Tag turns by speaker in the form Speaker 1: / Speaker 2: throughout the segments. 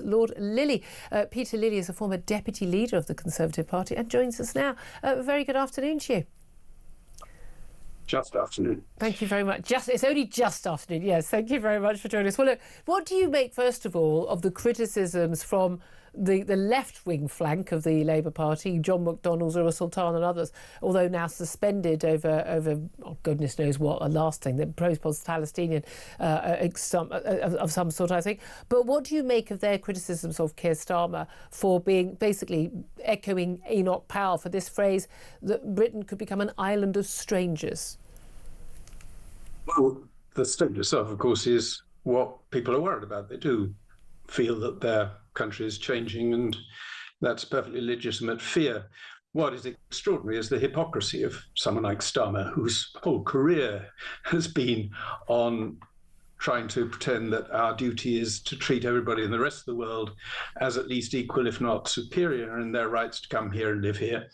Speaker 1: Lord Lilly. Peter Lilly is a former deputy leader of the Conservative Party and joins us now. Very good afternoon to you.
Speaker 2: Just afternoon.
Speaker 1: Thank you very much. It's only just afternoon, yes. Thank you very much for joining us. Well, look, what do you make, first of all, of the criticisms from the left-wing flank of the Labour Party, John McDonnell, Zura Sultan and others, although now suspended over oh, goodness knows what, a last thing, the pro-Palestinian of some sort, I think. But what do you make of their criticisms of Keir Starmer for being basically echoing Enoch Powell for this phrase that Britain could become an island of strangers?
Speaker 2: Well, the state itself, of course, is what people are worried about. They do feel that their country is changing, and that's a perfectly legitimate fear. What is extraordinary is the hypocrisy of someone like Starmer, whose whole career has been on trying to pretend that our duty is to treat everybody in the rest of the world as at least equal, if not superior, in their rights to come here and live here.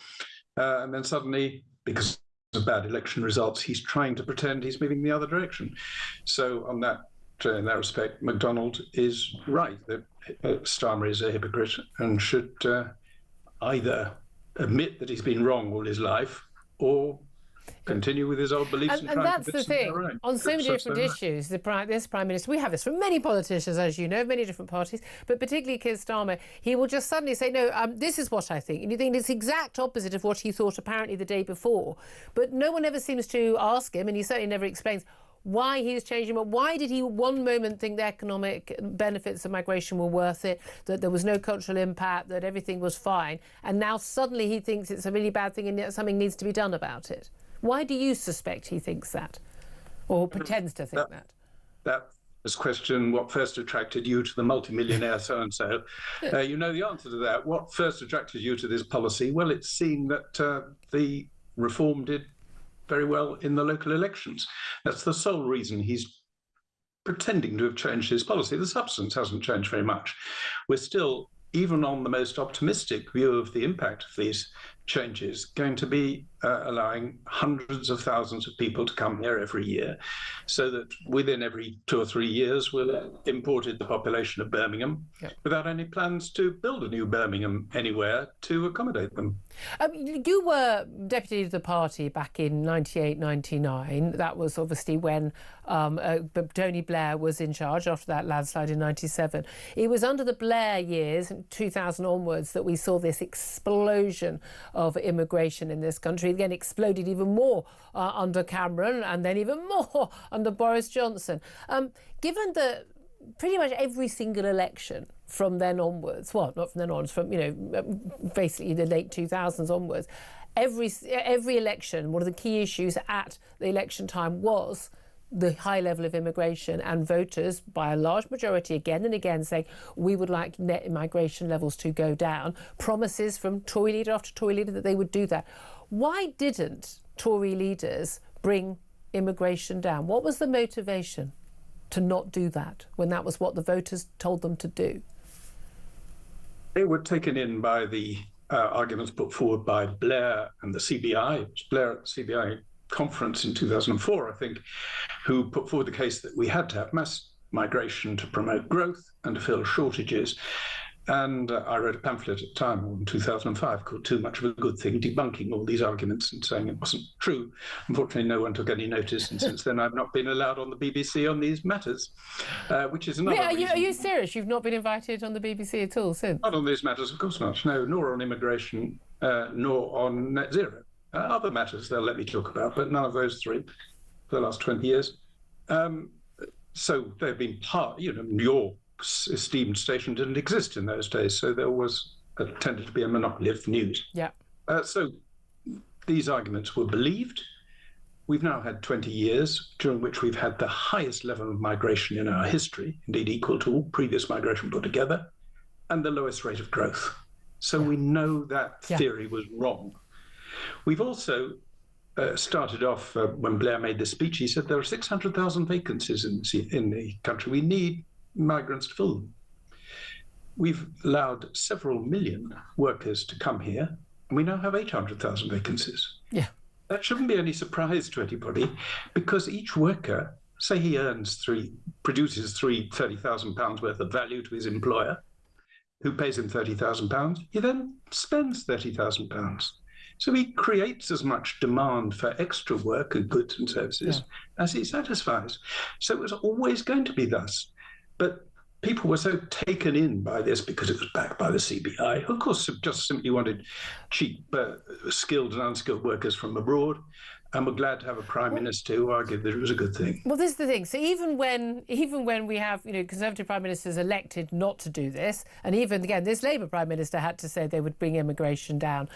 Speaker 2: And then suddenly, because of bad election results, he's trying to pretend he's moving the other direction. So on that, in that respect, MacDonald is right that Starmer is a hypocrite and should either admit that he's been wrong all his life or continue with his old beliefs.
Speaker 1: And that's the thing. Right. On so many different issues, this Prime Minister, we have this from many politicians, as you know, many different parties, but particularly Keir Starmer, he will just suddenly say, no, this is what I think. And you think it's the exact opposite of what he thought apparently the day before. But no one ever seems to ask him, and he certainly never explains why he's changing. But why did he one moment think the economic benefits of migration were worth it, that there was no cultural impact, that everything was fine, and now suddenly he thinks it's a really bad thing and that something needs to be done about it? Why do you suspect he thinks that, or pretends to think that?
Speaker 2: That was question, what first attracted you to the multimillionaire so-and-so? You know the answer to that. What first attracted you to this policy? Well, it's seen that the reform did very well in the local elections. That's the sole reason he's pretending to have changed his policy. The substance hasn't changed very much. We're still, even on the most optimistic view of the impact of these changes, going to be allowing hundreds of thousands of people to come here every year, so that within every 2 or 3 years we'll have imported the population of Birmingham without any plans to build a new Birmingham anywhere to accommodate them.
Speaker 1: You were deputy leader of the party back in 98, 99. That was obviously when Tony Blair was in charge after that landslide in 97. It was under the Blair years, 2000 onwards, that we saw this explosion of immigration in this country. Again, exploded even more under Cameron, and then even more under Boris Johnson. Given that pretty much every single election from then onwards, well, not from then onwards, from, you know, basically the late 2000s onwards, every election, one of the key issues at the election time was the high level of immigration, and voters by a large majority again and again saying we would like net immigration levels to go down. Promises from Tory leader after Tory leader that they would do that. Why didn't Tory leaders bring immigration down? What was the motivation to not do that when that was what the voters told them to do?
Speaker 2: They were taken in by the arguments put forward by Blair and the CBI. It was Blair at the CBI conference in 2004, I think, who put forward the case that we had to have mass migration to promote growth and to fill shortages. And I wrote a pamphlet at the time in 2005 called Too Much of a Good Thing, debunking all these arguments and saying it wasn't true. Unfortunately, no one took any notice, and since then I've not been allowed on the BBC on these matters, which is another reason.
Speaker 1: Are you serious? You've not been invited on the BBC at all since?
Speaker 2: Not on these matters, of course not. No, nor on immigration, nor on net zero. Other matters they'll let me talk about, but none of those three for the last 20 years. So they've been part, you know, your esteemed station didn't exist in those days, so there was tended to be a monopoly of news.
Speaker 1: Yeah.
Speaker 2: So these arguments were believed. We've now had 20 years during which we've had the highest level of migration in our history, indeed equal to all previous migration put together, and the lowest rate of growth. So we know that theory was wrong. We've also started off, when Blair made this speech, he said there are 600,000 vacancies in the country. We need migrants to fill them. We've allowed several million workers to come here, and we now have 800,000 vacancies.
Speaker 1: Yeah.
Speaker 2: That shouldn't be any surprise to anybody, because each worker, say he produces £30,000 worth of value to his employer, who pays him £30,000. He then spends £30,000. So he creates as much demand for extra work and goods and services as he satisfies. So it was always going to be thus. But people were so taken in by this because it was backed by the CBI, who of course just simply wanted cheap, skilled and unskilled workers from abroad. And we're glad to have a prime minister who argued that it was a good thing.
Speaker 1: Well, this is the thing. So even when we have, Conservative prime ministers elected not to do this, and even again, this Labour prime minister had to say they would bring immigration down,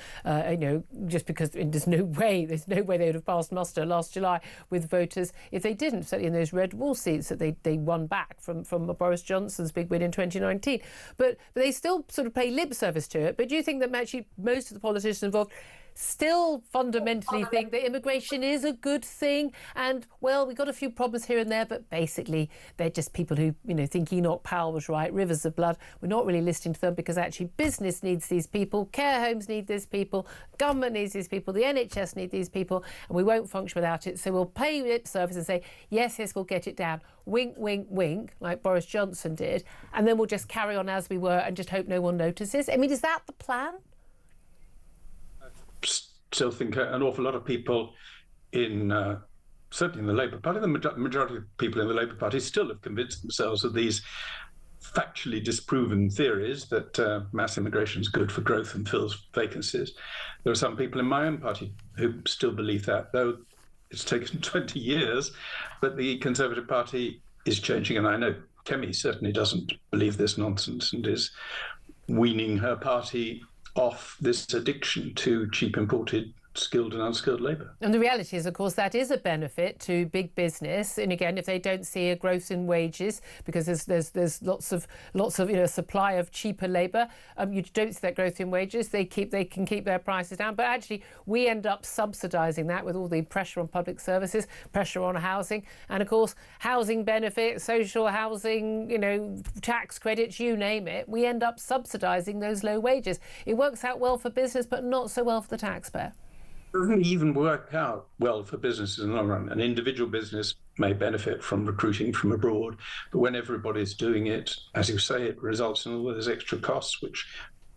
Speaker 1: just because there's no way they would have passed muster last July with voters if they didn't. Certainly in those red wall seats that they won back from Boris Johnson's big win in 2019. But they still sort of pay lip service to it. But do you think that actually most of the politicians involved still fundamentally think that immigration is a good thing, and well, we've got a few problems here and there, but basically they're just people who think Enoch Powell was right, rivers of blood, we're not really listening to them because actually business needs these people, care homes need these people, government needs these people, the NHS need these people, and we won't function without it, so we'll pay lip service and say yes, we'll get it down, wink wink wink, like Boris Johnson did, and then we'll just carry on as we were and just hope no one notices. I mean, is that the plan?
Speaker 2: Still think an awful lot of people certainly in the Labour Party, the majority of people in the Labour Party still have convinced themselves of these factually disproven theories that mass immigration is good for growth and fills vacancies. There are some people in my own party who still believe that, though it's taken 20 years, but the Conservative Party is changing, and I know Kemi certainly doesn't believe this nonsense and is weaning her party off this addiction to cheap imported skilled and unskilled labour.
Speaker 1: And the reality is, of course, that is a benefit to big business. And again, if they don't see a growth in wages, because there's lots of supply of cheaper labour, you don't see that growth in wages. They can keep their prices down. But actually, we end up subsidising that with all the pressure on public services, pressure on housing, and of course, housing benefits, social housing, tax credits, you name it. We end up subsidising those low wages. It works out well for business, but not so well for the taxpayer.
Speaker 2: It doesn't even work out well for businesses in the long run. An individual business may benefit from recruiting from abroad, but when everybody's doing it, as you say, it results in all those extra costs which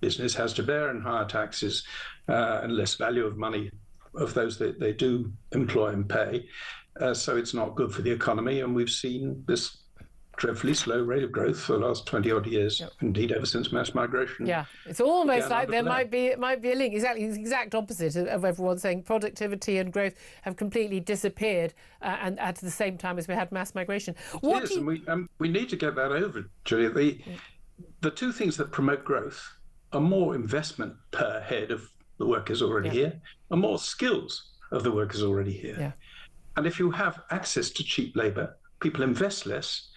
Speaker 2: business has to bear, and higher taxes and less value of money of those that they do employ and pay. So it's not good for the economy, and we've seen this dreadfully slow rate of growth for the last 20 odd years, indeed ever since mass migration.
Speaker 1: Yeah, it's almost like there might be a link. Exactly, it's the exact opposite of everyone saying productivity and growth have completely disappeared, and at the same time as we had mass migration.
Speaker 2: And we need to get that over, Julia. The two things that promote growth are more investment per head of the workers already here, and more skills of the workers already here.
Speaker 1: Yeah.
Speaker 2: And if you have access to cheap labour, people invest less,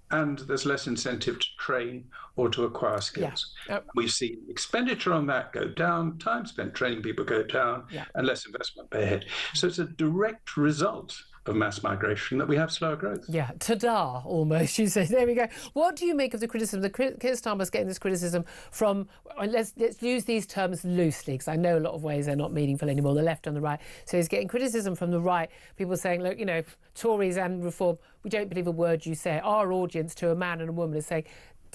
Speaker 2: and there's less incentive to train or to acquire skills. Yeah. We've seen expenditure on that go down, time spent training people go down, and less investment per head. So it's a direct result of mass migration that we have slower growth.
Speaker 1: Yeah, ta-da, almost, you say. There we go. What do you make of the criticism? Keir Starmer's getting this criticism from, let's use these terms loosely, because I know a lot of ways they're not meaningful anymore, the left and the right. So he's getting criticism from the right, people saying, look, Tories and Reform, we don't believe a word you say. Our audience, to a man and a woman, is saying,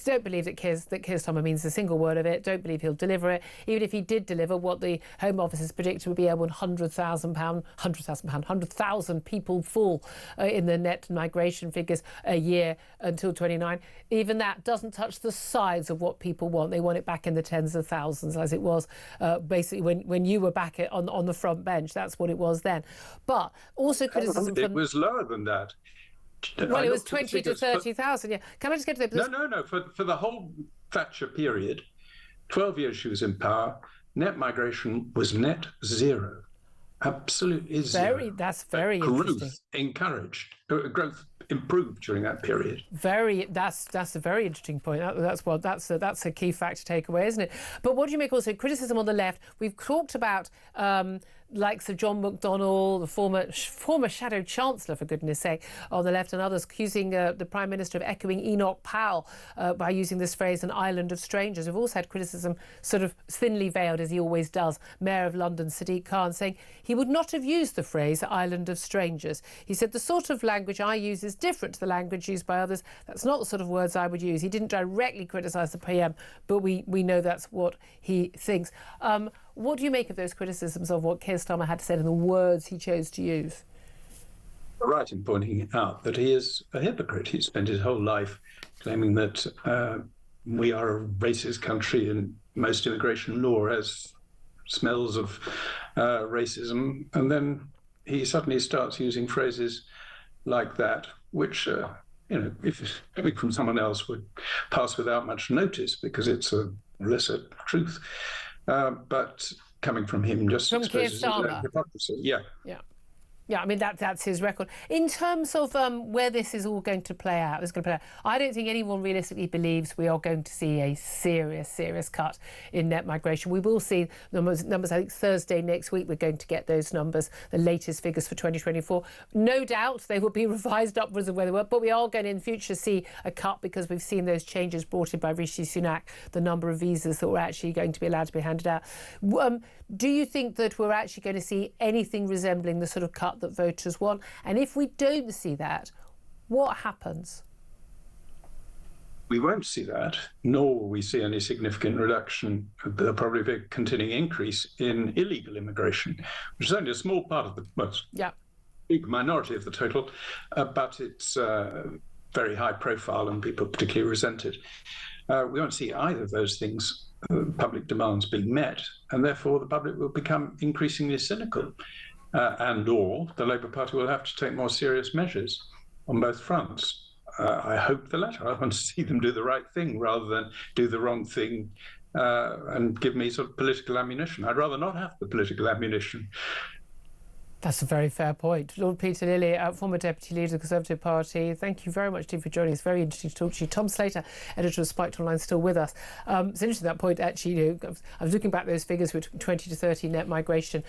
Speaker 1: don't believe that Keir Starmer means a single word of it. Don't believe he'll deliver it. Even if he did deliver, what the Home Office has predicted would be a £100,000 people fall in the net migration figures a year until 29. Even that doesn't touch the size of what people want. They want it back in the tens of thousands, as it was basically when you were back on the front bench. That's what it was then. But also criticism
Speaker 2: it was lower than that.
Speaker 1: Well, it was 20 to 30,000. Yeah. Can I just get to that?
Speaker 2: No. For the whole Thatcher period, 12 years she was in power, net migration was net zero. Absolutely zero.
Speaker 1: That's very interesting.
Speaker 2: Growth encouraged. Growth improved during that period.
Speaker 1: That's a very interesting point. That's a key fact to take away, isn't it? But what do you make also criticism on the left? We've talked about likes of John McDonnell, the former Shadow Chancellor, for goodness sake, on the left, and others accusing the Prime Minister of echoing Enoch Powell by using this phrase, an island of strangers. We've also had criticism, sort of thinly veiled, as he always does, Mayor of London Sadiq Khan, saying he would not have used the phrase island of strangers. He said, the sort of language I use is different to the language used by others. That's not the sort of words I would use. He didn't directly criticise the PM, but we know that's what he thinks. What do you make of those criticisms of what Keir Starmer had to say and the words he chose to use?
Speaker 2: Right in pointing out that he is a hypocrite. He spent his whole life claiming that we are a racist country and most immigration law has smells of racism. And then he suddenly starts using phrases like that, which, if coming from someone else would pass without much notice because it's a lesser truth. But coming from him just
Speaker 1: from Keir
Speaker 2: exposes his own
Speaker 1: Starmer.
Speaker 2: hypocrisy. Yeah.
Speaker 1: Yeah, I mean, that's his record. In terms of where this is all going to play out, I don't think anyone realistically believes we are going to see a serious cut in net migration. We will see numbers. I think Thursday next week we're going to get those numbers, the latest figures for 2024. No doubt they will be revised upwards of where they were, but we are going to in future see a cut because we've seen those changes brought in by Rishi Sunak, the number of visas that were actually going to be allowed to be handed out. Do you think that we're actually going to see anything resembling the sort of cut that voters want? And if we don't see that, what happens?
Speaker 2: We won't see that, nor will we see any significant reduction. There'll probably be a continuing increase in illegal immigration, which is only a small part of the big minority of the total, but it's very high profile and people particularly resent it. We won't see either of those things, public demands being met, and therefore the public will become increasingly cynical, and/or the Labour Party will have to take more serious measures on both fronts. I hope the latter. I want to see them do the right thing rather than do the wrong thing and give me sort of political ammunition. I'd rather not have the political ammunition.
Speaker 1: That's a very fair point. Lord Peter Lilly, former Deputy Leader of the Conservative Party, thank you very much, Steve, for joining us. Very interesting to talk to you. Tom Slater, Editor of Spiked Online, still with us. It's interesting that point, actually. I was looking back those figures with 20 to 30 net migration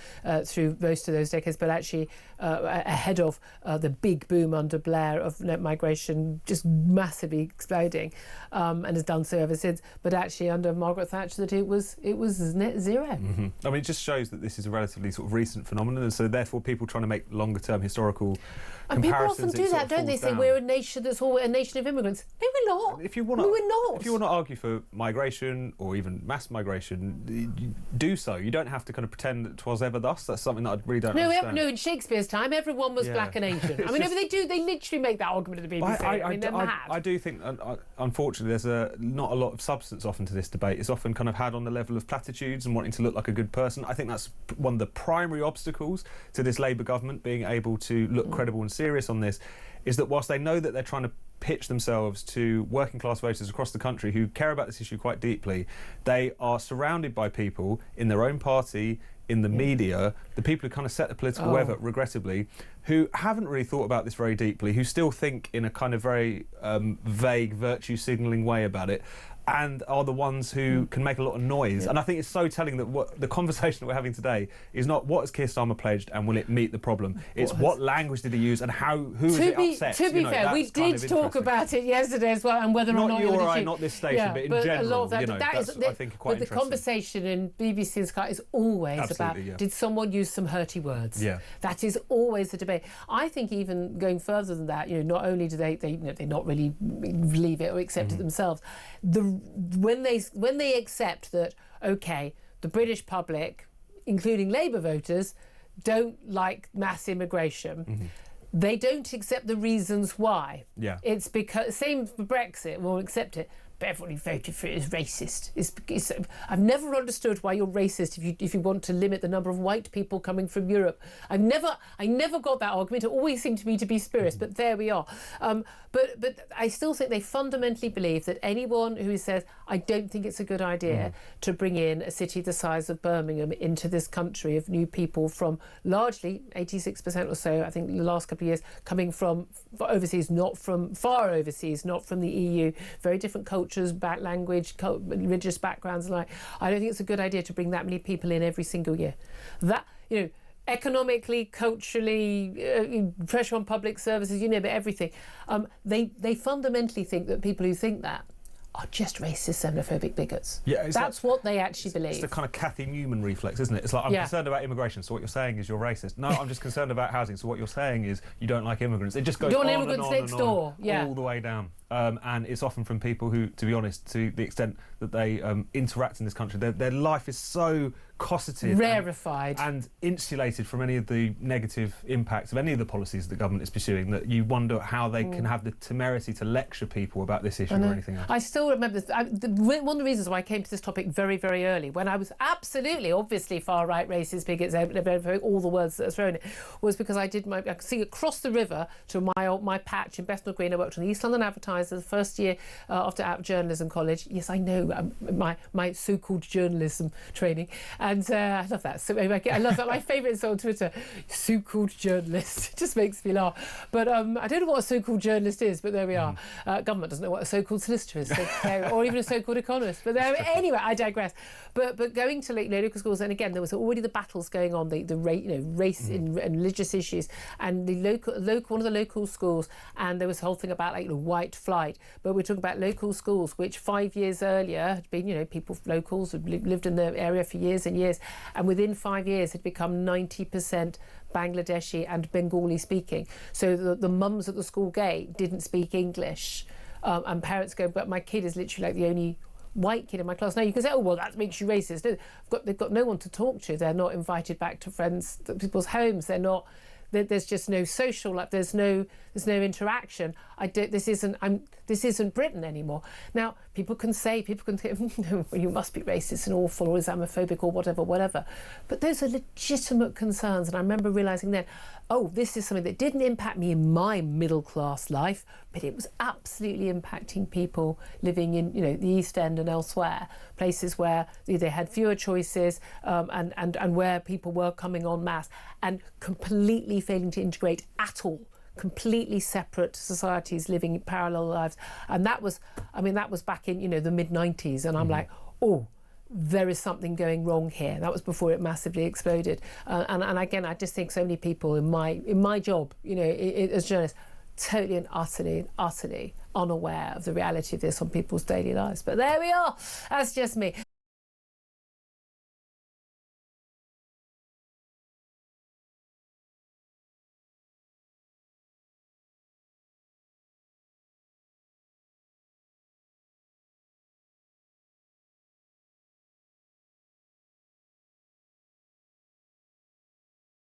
Speaker 1: through most of those decades, but actually ahead of the big boom under Blair of net migration just massively exploding, and has done so ever since. But actually under Margaret Thatcher, that it was net zero.
Speaker 3: Mm-hmm. I mean, it just shows that this is a relatively sort of recent phenomenon, and so therefore people trying to make longer-term historical
Speaker 1: and people
Speaker 3: comparisons.
Speaker 1: often do that, don't they? Say we're a nation that's all a nation of immigrants. No, we're not.
Speaker 3: If you want to argue for migration or even mass migration, do so. You don't have to kind of pretend that 'twas ever thus. That's something that I really don't understand.
Speaker 1: No, in Shakespeare's time, everyone was black and Asian. I mean, they literally make that argument at the BBC. They're mad.
Speaker 3: I do think, unfortunately, there's not a lot of substance often to this debate. It's often kind of had on the level of platitudes and wanting to look like a good person. I think that's one of the primary obstacles to this Labour government being able to look credible and serious on this, is that whilst they know that they're trying to pitch themselves to working class voters across the country who care about this issue quite deeply, they are surrounded by people in their own party, in the media, the people who kind of set the political weather, regrettably, who haven't really thought about this very deeply, who still think in a kind of very vague virtue signalling way about it, and are the ones who can make a lot of noise. And I think it's so telling that what the conversation that we're having today is not what has Keir Starmer pledged and will it meet the problem. It's what language did he use and who is it upset.
Speaker 1: To be fair, we did talk about it yesterday as well, and whether or not
Speaker 3: you or I, not this station, but in general,
Speaker 1: a lot of that,
Speaker 3: that's I think quite interesting.
Speaker 1: But the conversation in BBC and Sky is always about did someone use some hurty words?
Speaker 3: Yeah,
Speaker 1: that is always the debate. I think even going further than that, not only do they not really believe it or accept it themselves, when they accept that, okay, the British public, including Labour voters, don't like mass immigration, they don't accept the reasons why.
Speaker 3: Yeah.
Speaker 1: It's because, same for Brexit, we'll accept it, but everybody voted for it as racist. I've never understood why you're racist if you want to limit the number of white people coming from Europe. I never got that argument. It always seemed to me to be spurious, but there we are. But I still think they fundamentally believe that anyone who says, I don't think it's a good idea to bring in a city the size of Birmingham into this country of new people from largely 86% or so, I think the last couple of years, coming from overseas, not from far overseas, not from the EU, very different cultures, language, religious backgrounds, and I don't think it's a good idea to bring that many people in every single year. That, economically, culturally, pressure on public services, you name it, everything. They fundamentally think that people who think that are just racist, xenophobic bigots.
Speaker 3: Yeah,
Speaker 1: that's what they actually believe.
Speaker 3: It's the kind of Kathy Newman reflex, isn't it? It's like, I'm concerned about immigration, so what you're saying is you're racist. No, I'm just concerned about housing, so what you're saying is you don't like immigrants. It just goes on and on
Speaker 1: next door.
Speaker 3: all the way down. And it's often from people who, to be honest, to the extent that they interact in this country, their life is so cosseted,
Speaker 1: rarefied,
Speaker 3: and insulated from any of the negative impacts of any of the policies the government is pursuing, that you wonder how they can have the temerity to lecture people about this issue or anything else.
Speaker 1: I still remember one of the reasons why I came to this topic very, very early, when I was absolutely, obviously, far-right, racist, bigots, all the words that are thrown in, was because I could see across the river to my patch in Bethnal Green. I worked on the East London Advertiser the first year after out of journalism college. Yes, I know, my so-called journalism training. And I love that. So I love that. My favourite is on Twitter, so-called journalist. It just makes me laugh. But I don't know what a so-called journalist is, but there we are. Government doesn't know what a so-called solicitor is, or even a so-called economist. But anyway, I digress. But going to local schools, and again, there was already the battles going on, the race and religious issues, and the one of the local schools, and there was the whole thing about white flight. But we're talking about local schools, which 5 years earlier had been, people, locals who lived in the area for years and years, and within 5 years had become 90% Bangladeshi and Bengali speaking. So the mums at the school gate didn't speak English, and parents go, but my kid is literally the only white kid in my class. Now you can say, oh well, that makes you racist. No, they've got no one to talk to. They're not invited back to people's homes. They're not. There's just no social life. There's no interaction. This isn't Britain anymore. Now people can say, you must be racist and awful or Islamophobic or whatever. But those are legitimate concerns. And I remember realising then, oh, this is something that didn't impact me in my middle class life, but it was absolutely impacting people living in the East End and elsewhere, places where they had fewer choices, and where people were coming en masse and completely failing to integrate at all. Completely separate societies living parallel lives. And that was back in the mid-90s, and I'm like, oh, there is something going wrong here. That was before it massively exploded. And again, I just think so many people in my job, as journalists, totally and utterly unaware of the reality of this on people's daily lives. But there we are. That's just me.